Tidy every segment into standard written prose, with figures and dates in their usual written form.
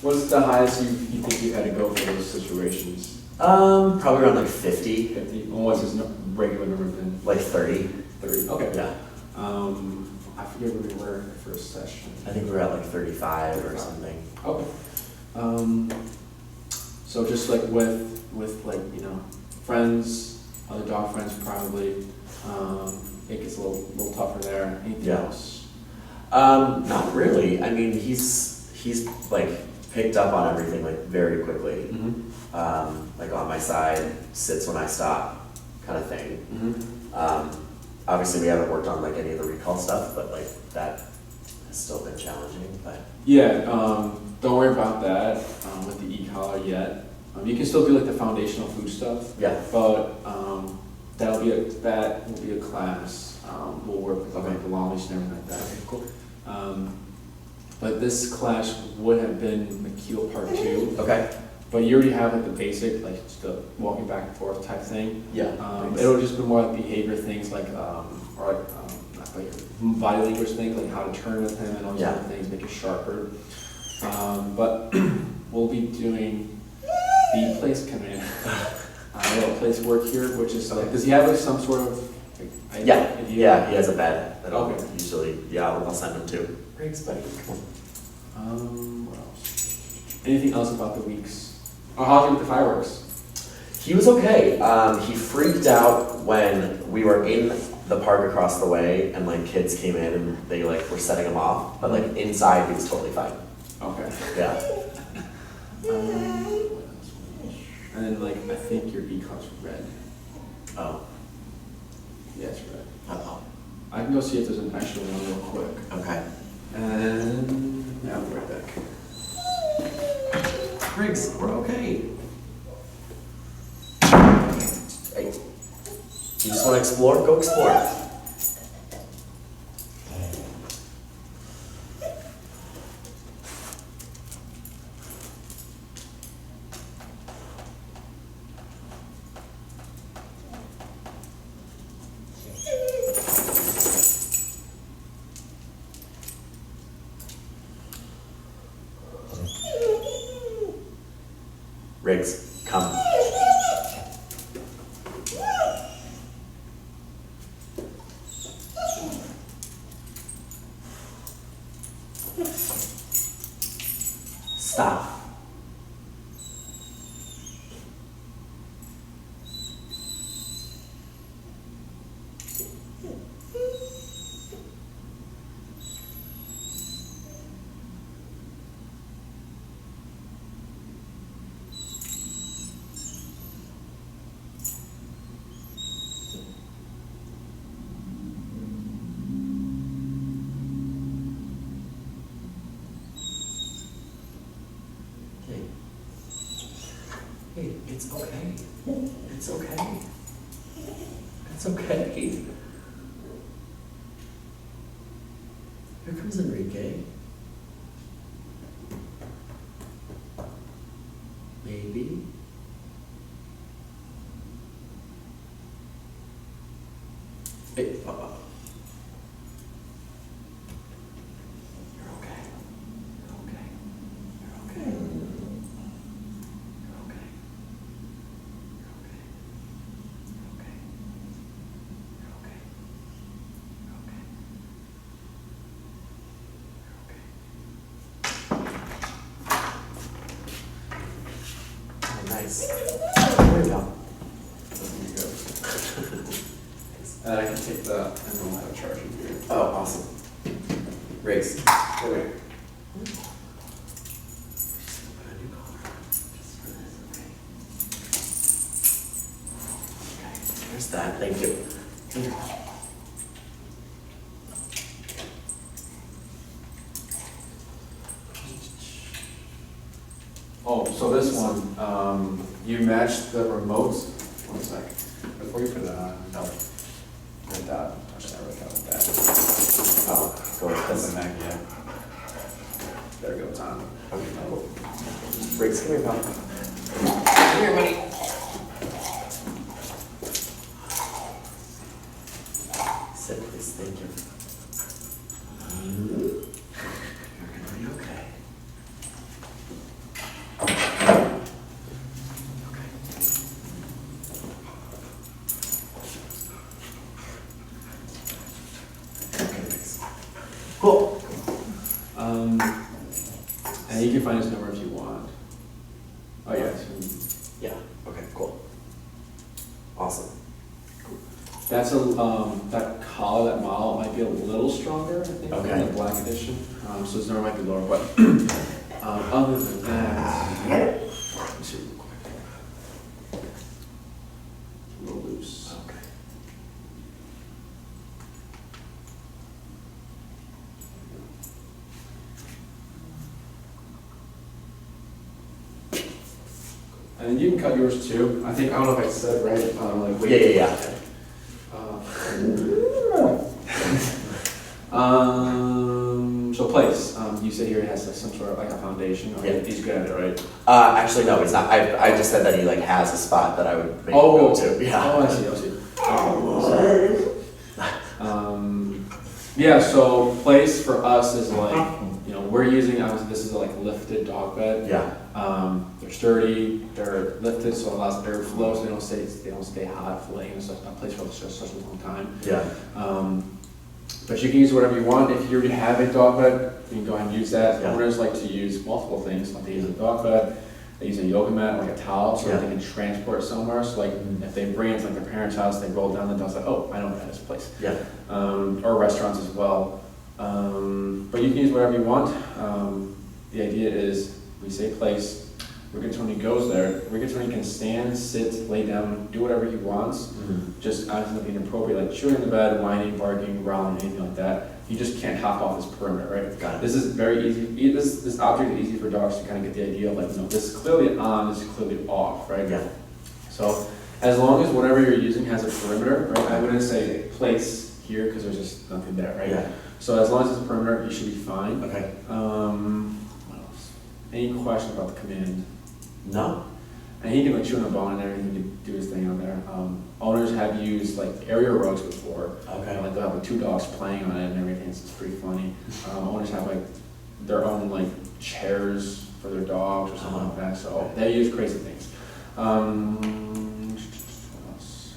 What's the highest you think you had to go for those situations? Probably around like 50. 50? And what's his regular number then? Like 30. 30, okay. Yeah. I forget where we were in the first session. I think we were at like 35 or something. Okay. So just like with like, you know, friends, other dog friends probably, it gets a little tougher there. Anything else? Not really. I mean, he's like picked up on everything like very quickly. Mm-hmm. Like on my side, sits when I stop, kind of thing. Mm-hmm. Obviously, we haven't worked on like any of the recall stuff, but like that has still been challenging. But yeah, don't worry about that with the e-collar yet. You can still do like the foundational food stuff. Yeah. But that will be a class. We'll work with like the law leash and everything like that. Okay, cool. But this class would have been McKeel Part 2. Okay. But you already have like the basic, like just the walking back and forth type thing. Yeah. It'll just be more like behavior things, like or like body language things, like how to turn with him and all those other things, make it sharper. But we'll be doing the place command. Little place work here, which is like, does he have like some sort of like, yeah, he has a bed that Okay. usually, I'll send him to. Thanks, buddy. Come on. What else? Anything else about the weeks? Oh, how'd you with the fireworks? He was okay. He freaked out when we were in the park across the way and like kids came in and they like were setting him off, but like inside he was totally fine. Okay. Yeah. What else? And then like I think your e-collar's red. Oh. Yeah, it's red. Uh-oh. I can go see if there's an extra one real quick. Okay. And yeah, I'll be right back. Briggs, we're okay. Hey, you just want to explore? Go explore. Riggs, come. Stop. Hey, it's okay. It's okay. It's okay. Here comes Enrique. Maybe. Hey, You're okay. You're okay. You're okay. You're okay. You're okay. You're okay. You're okay. You're okay. You're okay. Oh, nice. There we go. There you go. And I can take the, and then we'll have a charging here. Oh, awesome. Riggs, come here. Put a new collar just for this, okay? Okay, there's that. Thank you. Here. Oh, so this one, you matched the remotes. 1 sec. Before you put it on, no. With that, I'll just never go with that. Oh, go with That's this. the Mac, yeah. There we go, it's on. Okay. Riggs, come here, pal. Come here, buddy. Sit, please. Thank you. You're gonna be okay. Cool. And you can find his number if you want. Oh yeah. Yeah, okay, cool. Awesome. That's that collar, that model might be a little stronger, I think, Okay. than the black edition. So his number might be lower, but other than that, let's see real quick. A little loose. Okay. And you can cut yours too. I think, I don't know if I said right, like weight. Yeah. So place, you said here it has like some sort of like a foundation, or Yeah. he's good at it, right? Actually, no, it's not. I just said that he like has a spot that I would maybe go to. Yeah. Oh, I see. Yeah, so place for us is like, you know, we're using, obviously this is like lifted dog bed. Yeah. They're sturdy, they're lifted, so it allows airflow, so they don't stay hot, filleting, and stuff, a place for such a long time. Yeah. But you can use whatever you want. If you already have a dog bed, you can go ahead and use that. Yeah. Owners like to use multiple things. Like they use a dog bed, they use a yoga mat, like a towel, so that they can transport somewhere. So like if they bring it to like their parents' house, they roll down the door, it's like, oh, I know that is a place. Yeah. Or restaurants as well. But you can use whatever you want. The idea is, we say place, Rigatoni goes there, Rigatoni can stand, sit, lay down, do whatever he wants, just honestly nothing inappropriate, like chewing in the bed, whining, barking, growling, anything like that. You just can't hop off his perimeter, right? Got it. This is very easy, this object is easy for dogs to kind of get the idea of like, you know, this is clearly on, this is clearly off, right? Yeah. So, as long as whatever you're using has a perimeter, right, I wouldn't say place here, because there's just nothing there, right? Yeah. So as long as it's a perimeter, you should be fine. Okay. What else? Any question about the command? No. And he can like chew on a bone and everything, he can do his thing on there. Owners have used like area rugs before. Okay. Like they'll have like 2 dogs playing on it and everything, so it's pretty funny. Owners have like their own like chairs for their dogs or something like that, so they use crazy things. What else?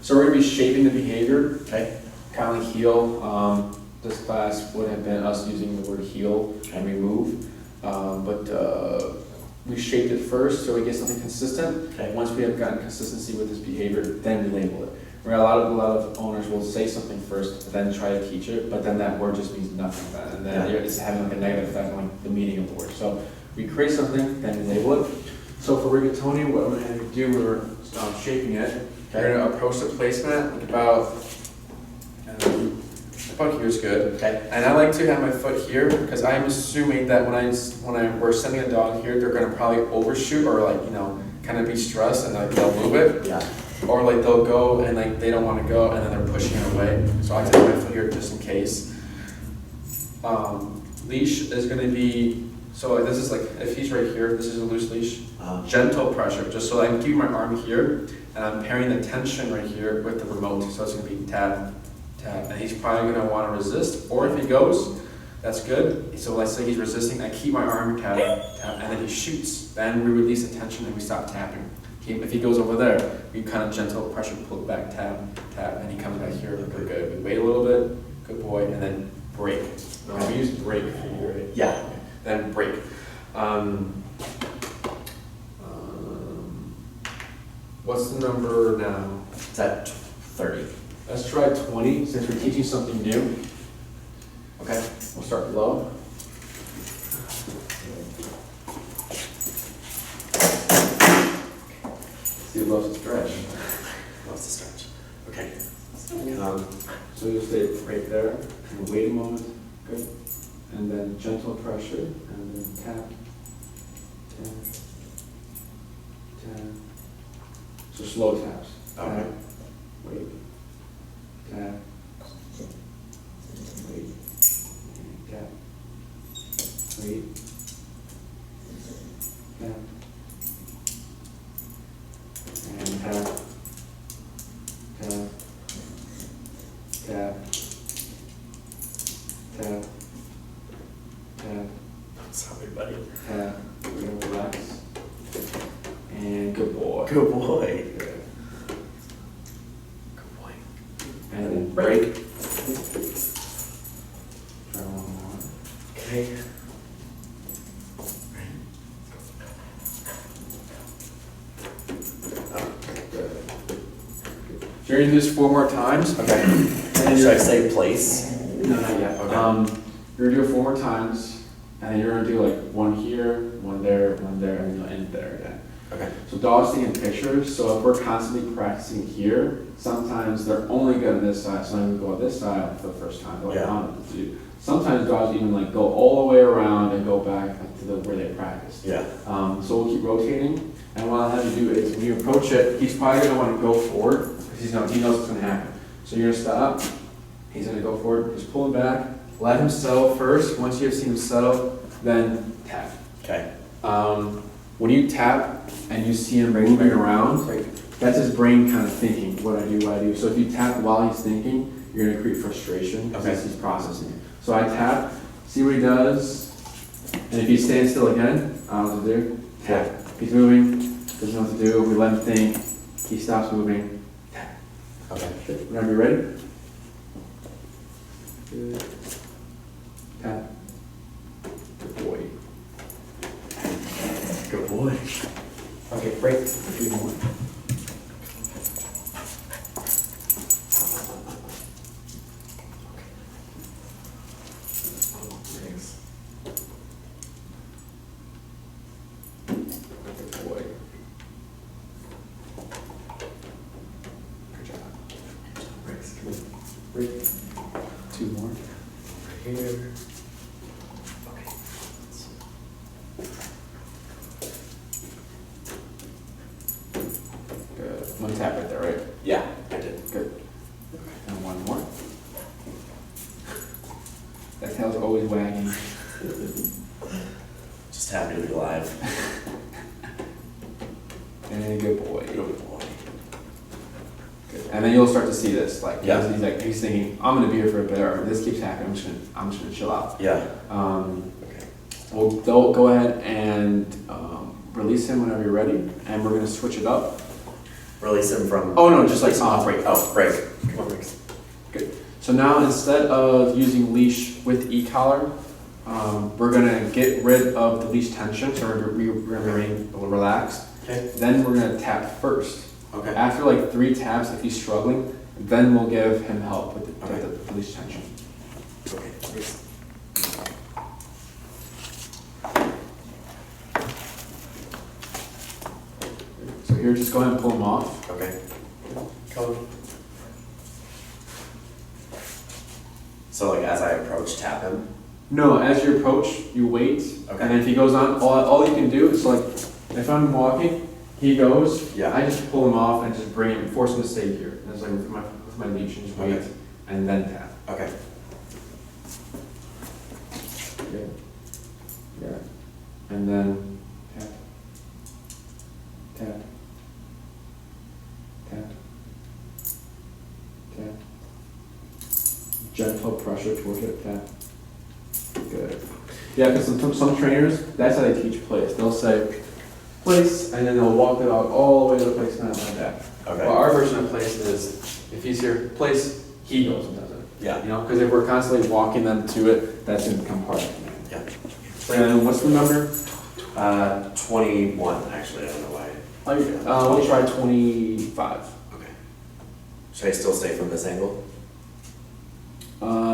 So we're gonna be shaping the behavior, Okay. kind of like heel. This class would have been us using the word heel and remove, but we shaped it first so we get something consistent. Okay. Once we have gotten consistency with this behavior, then we label it. Where a lot of owners will say something first, then try to teach it, but then that word just means nothing then, and then it's having like a negative effect on like the meaning of the word. So we create something, then we label it. So for Rigatoni, what I'm going to do, we're shaping it. We're going to approach the placement like about here's good. Okay. And I like to have my foot here because I'm assuming that when we're sending a dog here, they're gonna probably overshoot or like, you know, kind of be stressed and like they'll move it. Yeah. Or like they'll go and like they don't want to go and then they're pushing it away. So I like to have my foot here just in case. Leash is gonna be, so this is like, if he's right here, this is a loose leash. Gentle pressure, just so I can keep my arm here and I'm pairing the tension right here with the remote. So it's gonna be tap, tap, and he's probably going to want to resist, or if he goes, that's good. So let's say he's resisting, I keep my arm, tap, tap, and then he shoots. Then we release the tension and we stop tapping. If he goes over there, we kind of gentle pressure, pull it back, tap, tap, and he comes back here, we're good. We wait a little bit, good boy, and then break. We use break for you, right? Yeah. Then break. What's the number now? It's at 30. Let's try 20, since we're teaching something new. Okay, we'll start low. See who loves to stretch. Loves to stretch. Okay. So you'll stay right there, and wait a moment, good. And then gentle pressure, and then tap, tap, tap. So slow taps. Okay. Wait. Tap. Wait. Tap. Wait. Tap. And tap. Tap. Tap. Tap. Tap. Sorry, buddy. Tap. We're gonna relax. And good boy. Good boy. Good. Good boy. And then break. Okay. So you're gonna do this 4 more times. Okay. And should I say place? No, not yet. Okay. You're gonna do it 4 more times, and then you're gonna do like one here, one there, and you'll end there again. Okay. So dogs think in pictures, so if we're constantly practicing here, sometimes they're only good on this side, so I'm gonna go on this side for the first time, go down. Sometimes dogs even like go all the way around and go back like, to where they practiced. Yeah. So we'll keep rotating, and what I'll have you do is when you approach it, he's probably gonna wanna go forward, because he knows what's gonna happen. So you're gonna stop, he's gonna go forward, just pull him back, let him settle first. Once you've seen him settle, then tap. Okay. When you tap and you see him moving around, that's his brain kind of thinking, what I do. So if you tap while he's thinking, you're gonna create frustration because he's processing it. So I tap, see what he does, and if he stands still again, what to do? Tap. If he's moving, doesn't know what to do, we let him think, he stops moving, tap. Okay. Whenever you're ready. Good. Tap. Good boy. Good boy. Okay, break. 3 more. Thanks. Good boy. Good job. Thanks. Break. 2 more. Right here. Okay. Good. One tap right there, right? Yeah, I did. Good. And 1 more. That tail's always wagging. Just happy to be alive. And good boy. Good boy. Good. And then you'll start to see this, like, Yeah. he's thinking, I'm gonna be here for a bit, or if this keeps happening, I'm just gonna chill out. Yeah. Okay. We'll go ahead and release him whenever you're ready, and we're gonna switch it up. Release him from. Oh no, just like break. Oh, break. Come on, breaks. Good. So now instead of using leash with e-collar, we're gonna get rid of the leash tension, so we're gonna remain relaxed. Okay. Then we're gonna tap first. Okay. After like 3 taps, if he's struggling, then we'll give him help with Okay. the leash tension. Okay. Thanks. So here, just go ahead and pull him off. Okay. Come. So like as I approach, tap him. No, as you approach, you wait, Okay. and then if he goes on, all you can do is like, if I'm walking, he goes, Yeah. I just pull him off and just bring him, force him to stay here. And it's like with my leash, and just wait, Okay. and then tap. Okay. Good. Yeah. And then tap. Tap. Tap. Tap. Gentle pressure towards it, tap. Good. Yeah, because some trainers, that's how they teach place. They'll say place, and then they'll walk the dog all the way to the place, not like that. Okay. Well, our version of place is, if he's here, place, he goes and does it. Yeah. You know, because if we're constantly walking them to it, that's going to become part of it. Yeah. And what's the number? 21, actually, I don't know why. We'll try 25. Okay. Should I still stay from this angle?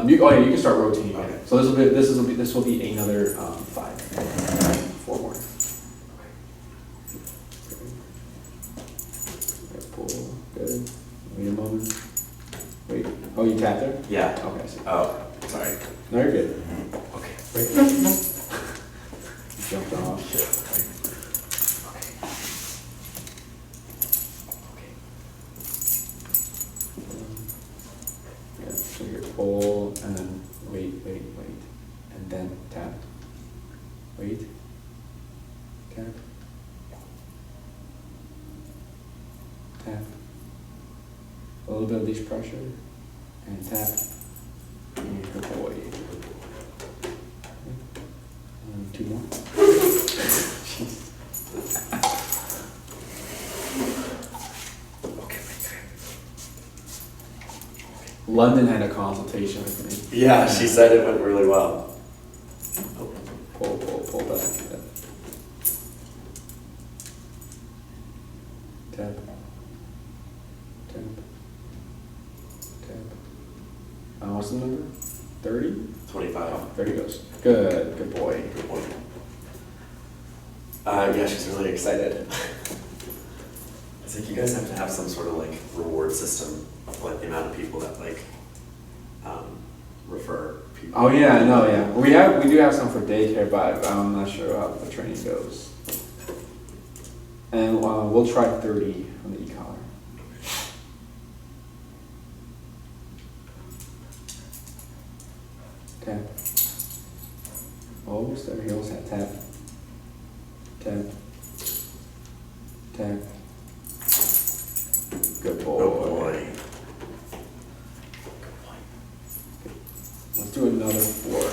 You can start rotating. Okay. So this will be another 5. 4 more. Okay, pull. Good. Wait a moment. Wait. Oh, you tapped there? Yeah. Okay. I see. Oh, sorry. No, you're good. Okay. Wait. Jumped off. Yeah, so here, pull, and then wait, and then tap. Wait, tap, tap. A little bit of leash pressure, and tap, and good boy. And 2 more. London had a consultation with me. Yeah, she said it went really well. pull back. Yeah. Tap. What's the number? 30? 25. Oh, there he goes. Good boy. Good boy. Yeah, she's really excited. It's like you guys have to have some sort of like reward system, like the amount of people that like refer people. Oh yeah, no, yeah. We do have some for daycare, but I'm not sure how the training goes. And we'll try 30 on the e-collar. Tap. Almost there. He almost had tap. Tap. Tap. Good boy. Good boy. Let's do another 4.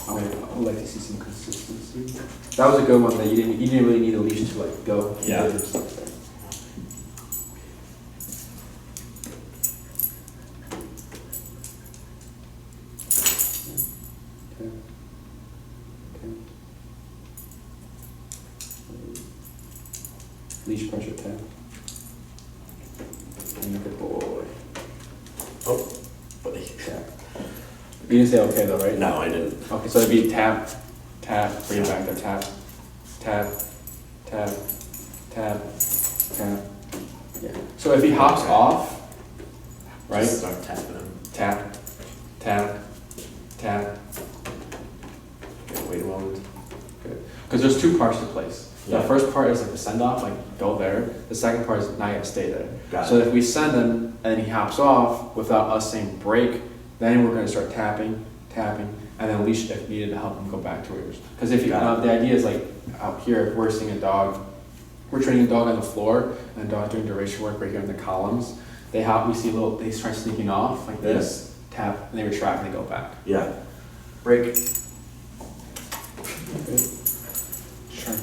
I would like to see some consistency. That was a good one that you didn't really need a leash to like go. Yeah. Okay. Leash pressure tap. And good boy. Oh, buddy. Tap. You didn't say okay though, right? No, I didn't. Okay, so it'd be tap, tap, bring it back there, tap, tap, tap, tap, tap. Yeah. So if he hops off, right? Just start tapping him. Tap, tap, tap. Okay, wait a moment. Good. Because there's 2 parts to place. The Yeah. first part is like the send off, like go there. The second part is now you have to stay there. Got So it. if we send him and he hops off without us saying break, then we're going to start tapping, tapping, and then leash if needed to help him go back to where he was. Because if you, Got it. the idea is like out here, if we're seeing a dog, we're training a dog on the floor, and the dog's doing duration work right here in the columns. They hop, we see they start sneaking off like this, tap, and they retract and they go back. Yeah. Break. Good. Sure.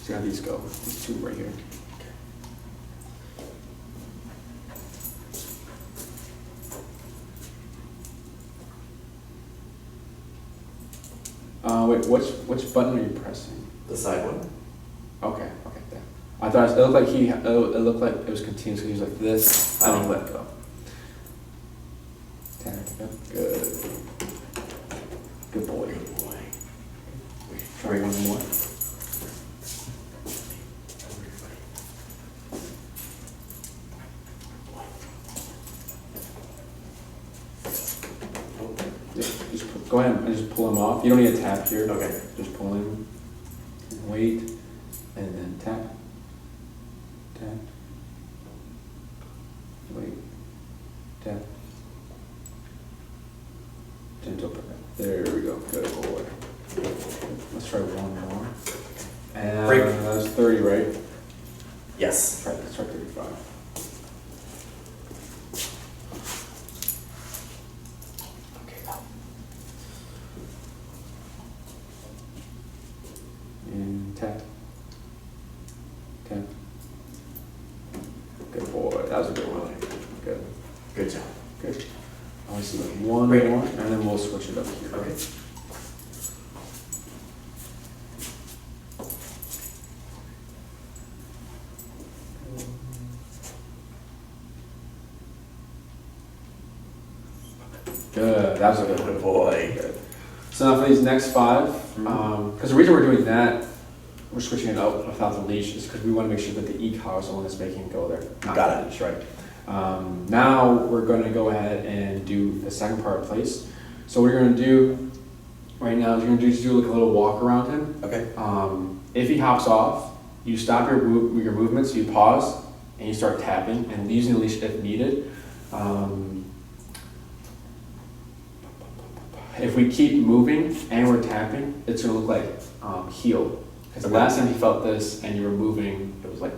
See how these go. These 2 right here. Wait, which button are you pressing? The side one. Okay, there. I thought it looked like it looked like it was continuous. He was like this, and he let go. Tap, good. Good boy. Good boy. Try one more. Go ahead and just pull him off. You don't need a tap here. Okay. Just pull him, and wait, and then tap, tap, wait, tap. Gentle press. There we go. Good boy. Let's try one more. And Break. that was 30, right? Yes. Let's try 35. And tap, tap. Good boy. That was a good one. Good. Good job. Good. I want to see like one Great. more, and then we'll switch it up here. Okay. Good. That was a good one. Good boy. Good. So now for these next 5, because the reason we're doing that, we're switching it out without the leash, is because we want to make sure that the e-collar is the one that's making him go there. Not Got the it. leash, right? Now we're going to go ahead and do the second part place. So what we're going to do right now is you're going to just do like a little walk around him. Okay. If he hops off, you stop your movements, you pause, and you start tapping and using the leash if needed. If we keep moving and we're tapping, it's going to look like heel. Because the last time he felt this and you were moving, it was like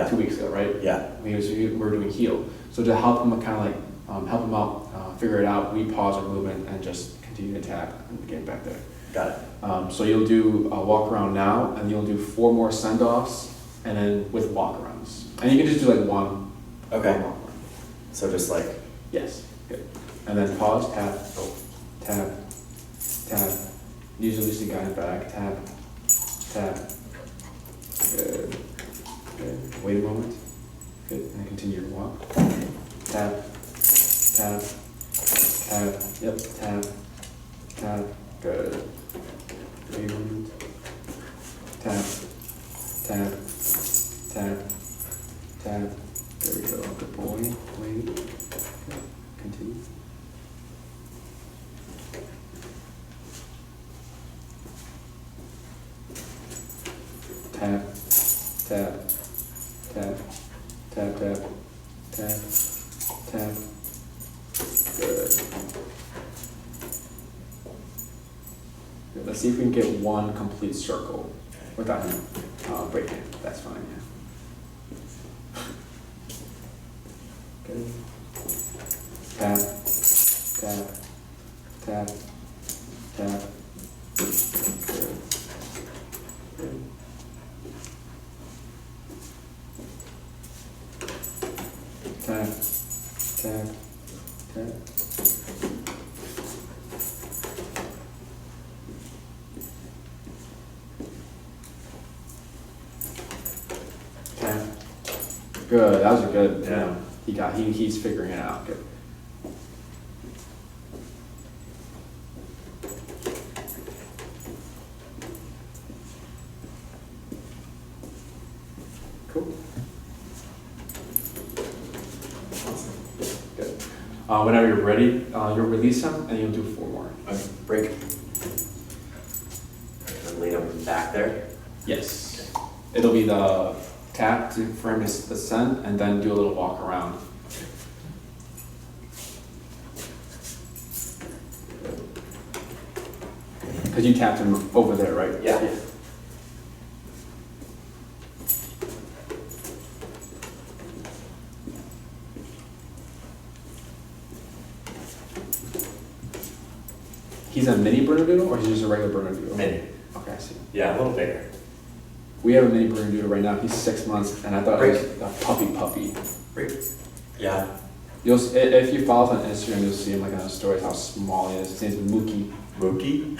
2 weeks ago, right? Yeah. We were doing heel. So to help him kind of like help him out, figure it out, we pause our movement and just continue to tap and get back there. Got it. So you'll do a walk around now, and you'll do 4 more send offs, and then with walk arounds. And you can just do like one. Okay. One walk around. So just like. Yes. Good. And then pause, tap, tap, tap, Use your loosely guided back. Tap, tap. Good. Good. Wait a moment. Good. And then continue your walk. Tap, tap, tap. Yep. Tap, tap. Good. Wait a moment. Tap, tap, tap, tap. There we go. Good boy. Wait. Good. Continue. Tap, tap, tap, tap, tap, tap, tap. Good. Good. Let's see if we can get one complete circle without him breaking it. That's fine, yeah. Good. Tap, tap, tap, tap. Good. Good. Tap, tap, tap. Tap. Good, that was a good, he's figuring it out, good. Cool. Good. Whenever you're ready, you'll release him and you'll do 4 more. Okay. Break. And lean him back there. Yes. It'll be the tap for him to descend and then do a little walk around. Because you tapped him over there, right? Yeah. He's a mini Bernedoodle or he's just a regular Bernedoodle? Mini. Okay, I see. Yeah, a little bigger. We have a mini Bernedoodle right now. He's 6 months and I thought it was a puppy. Break. Yeah. If you follow us on Instagram, you'll see him like on the stories how small he is. His name's Mookie. Mookie?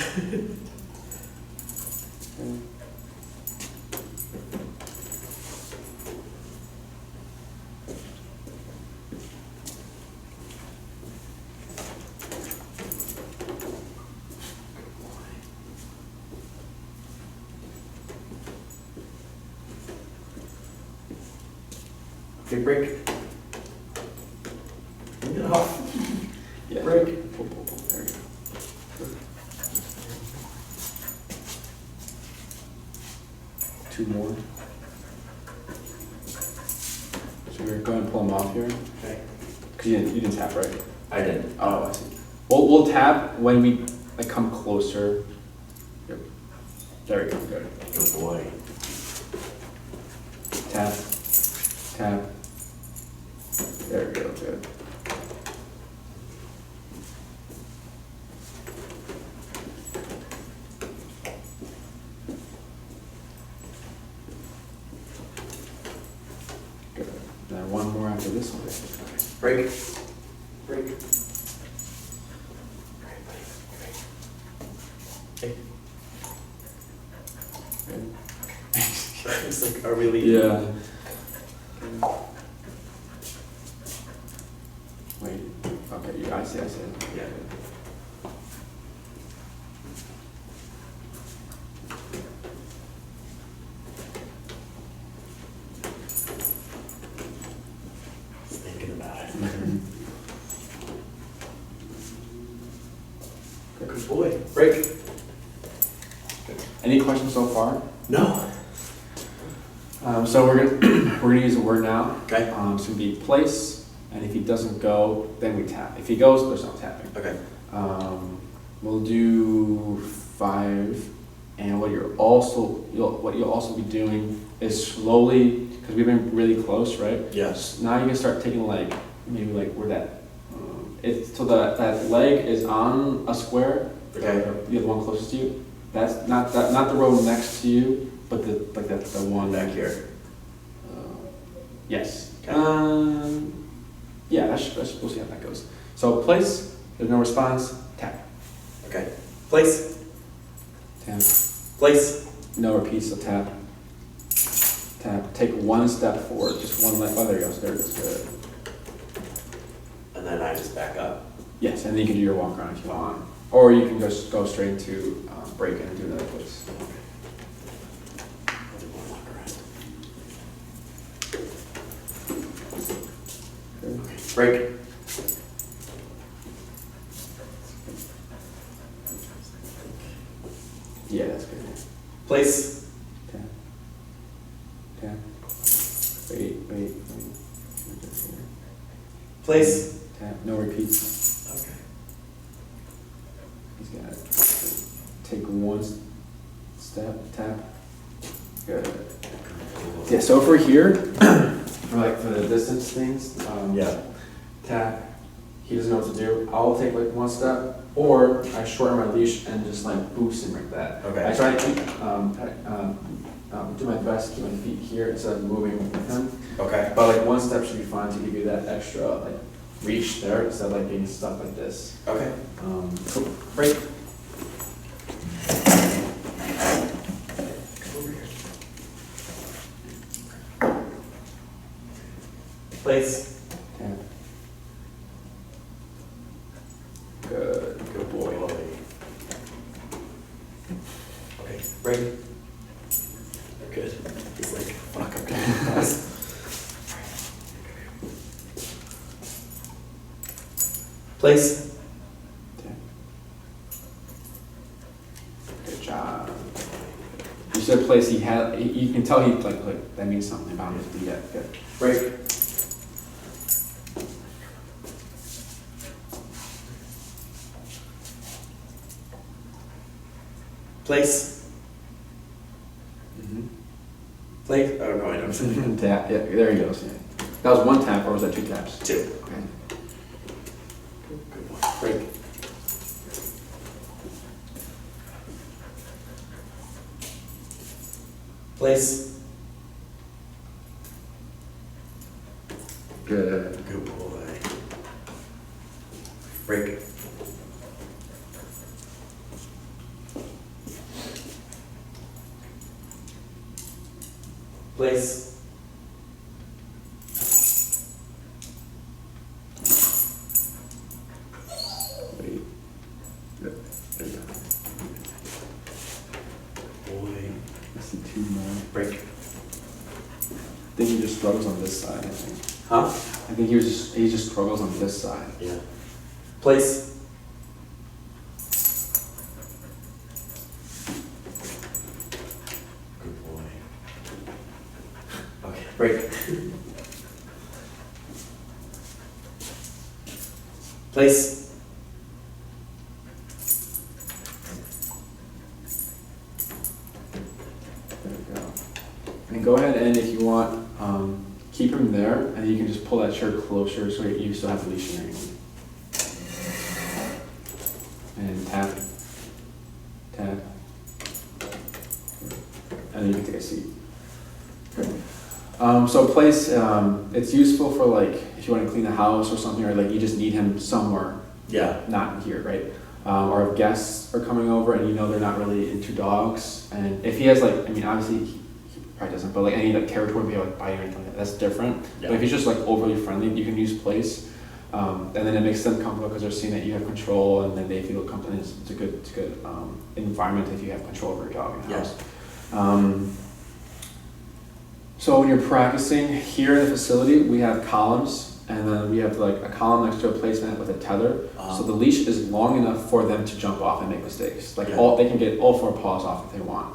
Okay, break. Get off. Yeah. Break. Pull. There you go. 2 more. So we're going to pull him off here. Okay. Because you didn't tap, right? I didn't. Oh, I see. We'll tap when we like come closer. Yep. There we go. Good. Good boy. Tap. Tap. There we go. Good. Good. Then one more after this one. Break. Break. Okay. Good. It's like, are we leaving? Yeah. Wait. Okay. I see. Yeah. Thinking about it. Good boy. Break. Any questions so far? No. So we're gonna use a word now. Okay. It's gonna be place, and if he doesn't go, then we tap. If he goes, there's no tapping. Okay. We'll do 5, and what you'll also be doing is slowly, because we've been really close, right? Yes. Now you can start taking like maybe like where that so that leg is on a square. Okay. The other one closest to you. That's not the row next to you, but that's the one Back here. Yes. Okay. Yeah, we'll see how that goes. So place, there's no response, tap. Okay. Place. Tap. Place. No repeats, so tap. Tap. Take one step forward, just one left. Oh, there you go. There it is. Good. And then I just back up. Yes, and then you can do your walk around if you want. Or you can just go straight into break and do another place. I'll do one walk around. Okay, break. Yeah, that's good. Place. Tap. Tap. Wait. Place. Tap. No repeats. Okay. He's got it. Take one step. Tap. Good. Yeah. So for here, for the distance things, Yeah. tap. He doesn't know what to do. I'll take like one step, or I shorten my leash and just like boost him like that. Okay. I try to keep, do my best to keep my feet here instead of moving with him. Okay. But like one step should be fine to give you that extra like reach there instead of like being stuck like this. Okay. Cool. Break. Over here. Place. Tap. Good. Good boy. Okay, break. Good. He's like, fuck, I'm gonna do this. Place. Tap. Good job. You said place. He had. You can tell he like that means something about him. Yeah. Good. Break. Place. Mm-hmm. Place. Oh, no, I don't. Tap. Yeah. There he goes. Yeah. That was one tap, or was that two taps? Two. Okay. Good one. Break. Place. Good. Good boy. Break. Place. Wait. Good. There you go. Boy. I see two more. Break. I think he just struggles on this side. I think. Huh? I think he just struggles on this side. Yeah. Place. Good boy. Okay, break. Place. There we go. And go ahead and if you want, keep him there, and you can just pull that chair closer so you still have the leash in there. And tap, tap, and then you can take a seat. Good. So place, it's useful for like if you want to clean the house or something, or like you just need him somewhere, Yeah. not here, right? Or if guests are coming over and you know they're not really into dogs, and if he has like, I mean, obviously he probably doesn't, but like any like territory, maybe like biting or anything like that, that's different. Yeah. But if he's just like overly friendly, you can use place, and then it makes them comfortable because they're seeing that you have control, and then they feel comfortable. It's a good environment if you have control over your dog in the Yes. house. So when you're practicing here in the facility, we have columns, and then we have like a column next to a placement with a tether. So the leash is long enough for them to jump off and make mistakes. Like Yeah. they can get all four paws off if they want.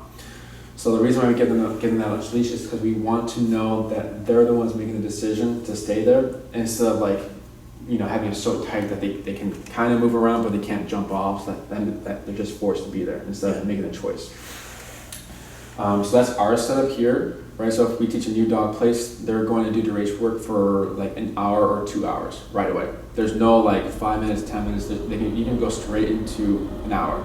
So the reason why we give them that much leash is because we want to know that they're the ones making the decision to stay there, instead of like, having it so tight that they can kind of move around but they can't jump off. So that they're just forced to be there instead of making a choice. So that's our setup here, right? So if we teach a new dog place, they're going to do duration work for like an hour or 2 hours right away. There's no like 5 minutes, 10 minutes. You can go straight into an hour.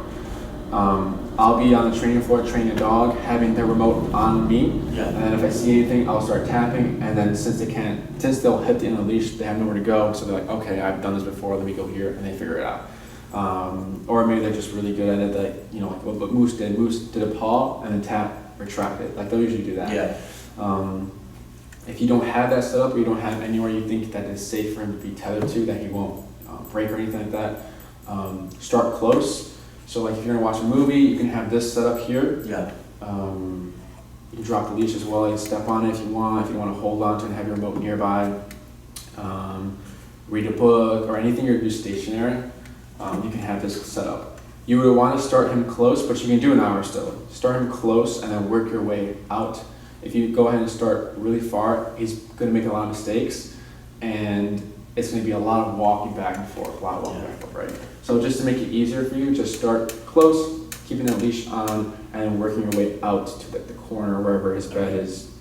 I'll be on the training floor training a dog, having their remote on me. Yeah. And then if I see anything, I'll start tapping. And then since they'll hit the end of the leash, they have nowhere to go. So they're like, okay, I've done this before. Let me go here, and they figure it out. Or maybe they're just really good at it, like, you know, like what Moose did. Moose did a paw and then tap, retract it. Like they'll usually do that. Yeah. If you don't have that set up, or you don't have anywhere you think that is safe for him to be tethered to, that he won't break or anything like that, start close. So like if you're gonna watch a movie, you can have this set up here. Yeah. You can drop the leash as well. You can step on it if you want. If you want to hold on to it and have your remote nearby, read a book or anything you're just stationary, you can have this set up. You would want to start him close, but you can do an hour still. Start him close and then work your way out. If you go ahead and start really far, he's going to make a lot of mistakes, and it's going to be a lot of walking back and forth, back and forth, right? So just to make it easier for you, just start close, keeping that leash on, and then working your way out to the corner, wherever his bed is,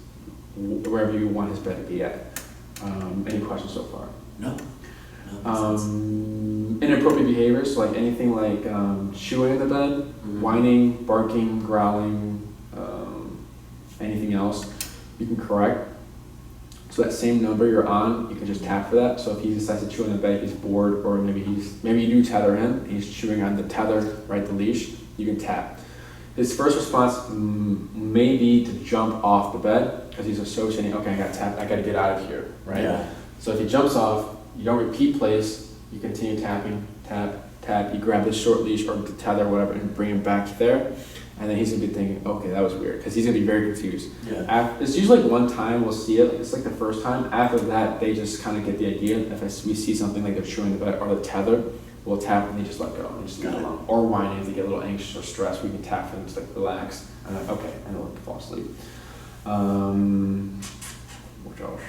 wherever you want his bed to be at. Any questions so far? No. Inappropriate behaviors, so like anything like chewing in the bed, whining, barking, growling, anything else, you can correct. So that same number you're on, you can just tap for that. So if he decides to chew in the bed, he's bored, or maybe you do tether him, and he's chewing on the tether, right, the leash, you can tap. His first response may be to jump off the bed, because he's associating, okay, I got tapped, I got to get out of here, right? Yeah. So if he jumps off, you don't repeat place, you continue tapping, tap, tap, you grab the short leash or the tether, whatever, and bring him back there. And then he's gonna be thinking, okay, that was weird, because he's gonna be very confused. Yeah. It's usually like one time we'll see it, it's like the first time. After that, they just kind of get the idea. If we see something like they're chewing the bed or the tether, we'll tap and they just let go and just leave it alone. Or whining if they get a little anxious or stressed, we can tap for them to like relax. And then, okay, and they'll fall asleep. What else?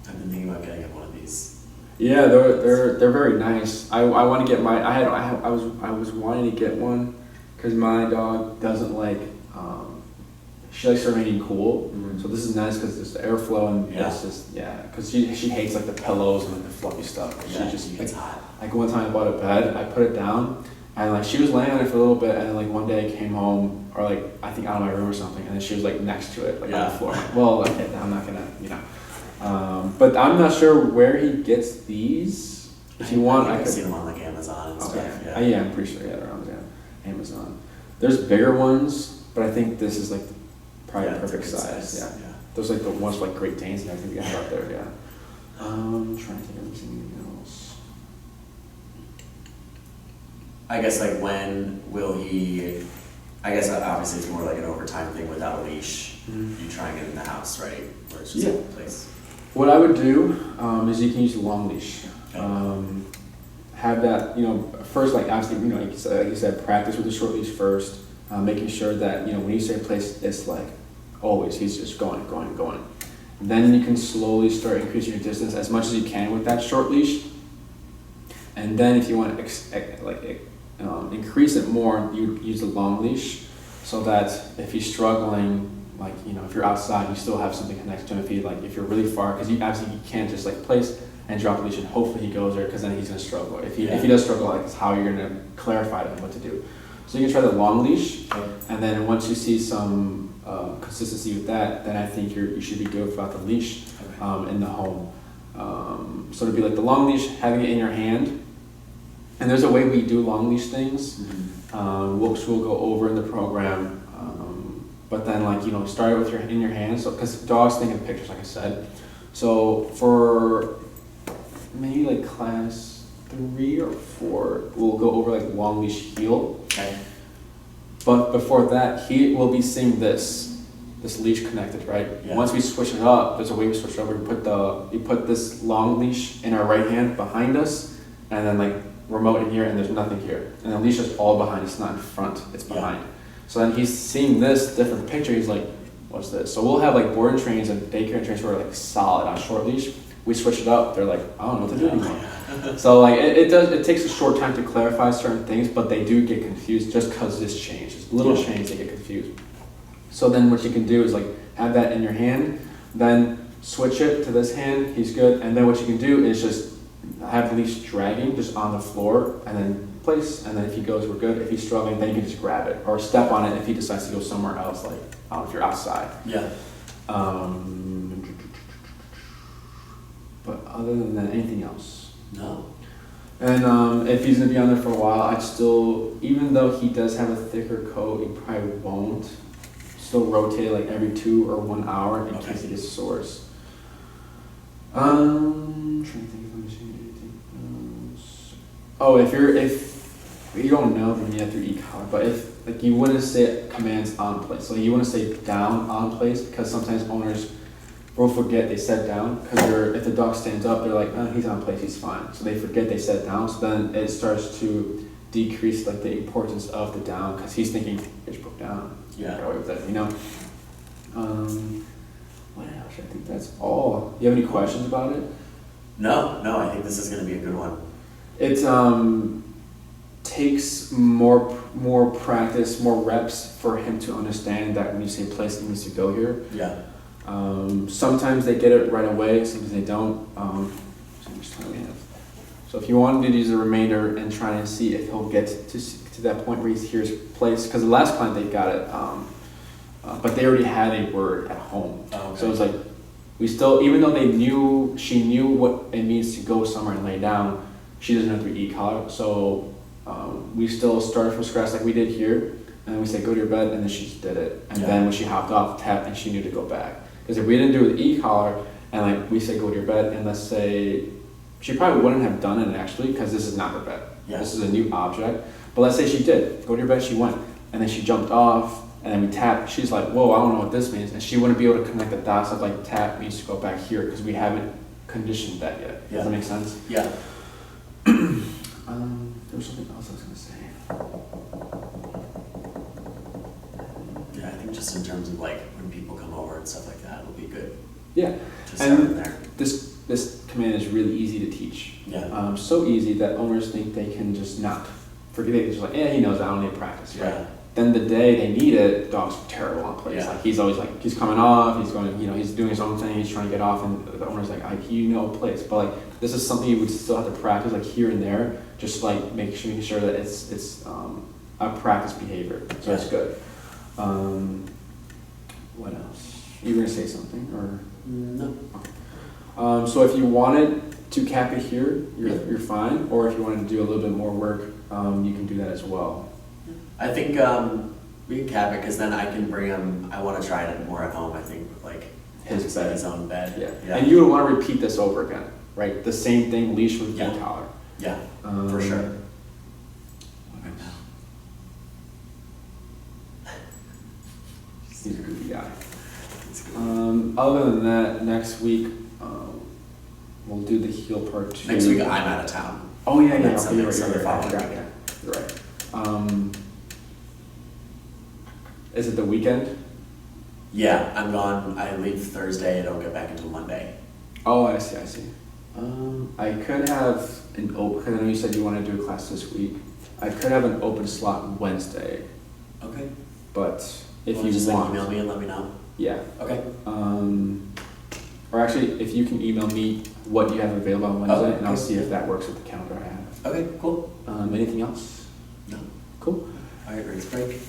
I've been thinking about getting one of these. Yeah, they're very nice. I want to get my I was wanting to get one because my dog doesn't like she likes to remain cool. So this is nice because there's the airflow and it's just because she hates like the pillows and like the fluffy stuff. Yeah, She just gets hot. Like one time I bought a bed, I put it down and like she was laying on it for a little bit, and then like one day I came home, or like I think out of my room or something, and then she was like next to it, like on the floor. Well, okay, I'm not gonna, but I'm not sure where he gets these. If you want, I could could see them on like Amazon and stuff. Yeah, I'm pretty sure they're on Amazon. There's bigger ones, but I think this is like probably the perfect size. Yeah. Those like the ones like Great Danes and everything we have out there. Yeah. I'm trying to think of anything else. I guess like when will he? I guess obviously it's more like an overtime thing without a leash. You trying it in the house, right? Where it's just a place. What I would do is you can use the long leash. Okay. Have that, first, like obviously, like you said, practice with the short leash first, making sure that, when you say place, it's like always, he's just going. Then you can slowly start increasing your distance as much as you can with that short leash. And then if you want to increase it more, you use the long leash so that if he's struggling, like, if you're outside, you still have something connected to him. If you're really far, because you can't just like place and drop the leash and hopefully he goes there, because then he's going to struggle. If he does struggle, like, it's how you're going to clarify to him what to do. So you can try the long leash, and then once you see some consistency with that, then I think you should be good without the leash in the home. So it'd be like the long leash, having it in your hand. And there's a way we do long leash things, which we'll go over in the program. But then, start it with in your hand. So, because dogs think in pictures, like I said. So for maybe like class 3 or 4, we'll go over like long leash heel. Okay. But before that, he will be seeing this leash connected, right? Yeah. Once we switch it up, there's a way we switch it up. We put this long leash in our right hand behind us, and then like remote in here, and there's nothing here. And the leash is all behind. It's not in front. It's behind. So then he's seeing this different picture. He's like, what's this? So we'll have like boarding trains and daycare trains who are like solid on short leash. We switch it up. They're like, I don't know what to do anymore. So like it takes a short time to clarify certain things, but they do get confused just because this change. It's little change, they get confused. So then what you can do is like have that in your hand, then switch it to this hand. He's good. And then what you can do is just have the leash dragging just on the floor, and then place, and then if he goes, we're good. If he's struggling, then you can just grab it or step on it if he decides to go somewhere else, like if you're outside. Yeah. But other than that, anything else? No. And if he's gonna be on there for a while, I'd still, even though he does have a thicker coat, he probably won't. Still rotate like every 2 or 1 hour in case he gets sores. Trying to think if I'm missing anything else. Oh, if you don't know, then you have to e-collar. But if like you wouldn't say commands on place, so you wouldn't say down on place because sometimes owners will forget they set down because if the dog stands up, they're like, oh, he's on place, he's fine. So they forget they set down. So then it starts to decrease like the importance of the down because he's thinking it's put down. Yeah. Get away with it, you know. What else? I think that's all. You have any questions about it? No, I think this is going to be a good one. It takes more practice, more reps for him to understand that when you say place, he needs to go here. Yeah. Sometimes they get it right away, sometimes they don't. So much time we have. So if you wanted to use the remainder and try and see if he'll get to that point where he hears place, because the last client they got it, but they already had a word at home. Oh, okay. So it's like, we still, even though she knew what it means to go somewhere and lay down, she doesn't have to be e-collar. So we still started from scratch like we did here, and we said go to your bed, and then she just did it. And then when she hopped off, tapped, and she knew to go back. Because if we didn't do the e-collar, and like we said go to your bed, and let's say, she probably wouldn't have done it actually, because this is not her bed. Yeah. This is a new object. But let's say she did, go to your bed, she went, and then she jumped off, and then we tapped, she's like, whoa, I don't know what this means. And she wouldn't be able to connect the dots of like tap means to go back here, because we haven't conditioned that yet. Yeah. Does that make sense? Yeah. There was something else I was gonna say. Yeah, I think just in terms of like when people come over and stuff like that, it'll be good Yeah, to start in and there. this command is really easy to teach. Yeah. So easy that owners think they can just not forget it. They're just like, yeah, he knows, I don't need practice, right? Yeah. Then the day they need it, the dog's terrible on place. Yeah. Like he's always like, he's coming off, he's going, he's doing his own thing, he's trying to get off, and the owner's like, you know place. But like, this is something you would still have to practice like here and there, just like making sure that it's a practice behavior. So it's good. What else? You were gonna say something or? No. So if you wanted to cap it here, you're fine. Or if you wanted to do a little bit more work, you can do that as well. I think we can cap it because then I can bring him. I want to try it more at home. I think with like His bed. his own bed. Yeah. And you would want to repeat this over again, right? The same thing, leash with e-collar. Yeah, for sure. He's a goofy guy. Other than that, next week we'll do the heel part 2. Next week I'm out of town. Oh yeah. Next Okay, you're Sunday, right. following week. You're right. Is it the weekend? Yeah, I'm gone. I leave Thursday. I don't get back until Monday. Oh, I see. I could have an open, because I know you said you want to do a class this week. I could have an open slot Wednesday, Okay. but if Well, you just want, like email me and let me know. yeah. Okay. Or actually, if you can email me what you have available on Wednesday, Okay, and I'll cool. see if that works with the calendar I have. Okay, cool. Anything else? No. Cool. All right, race break.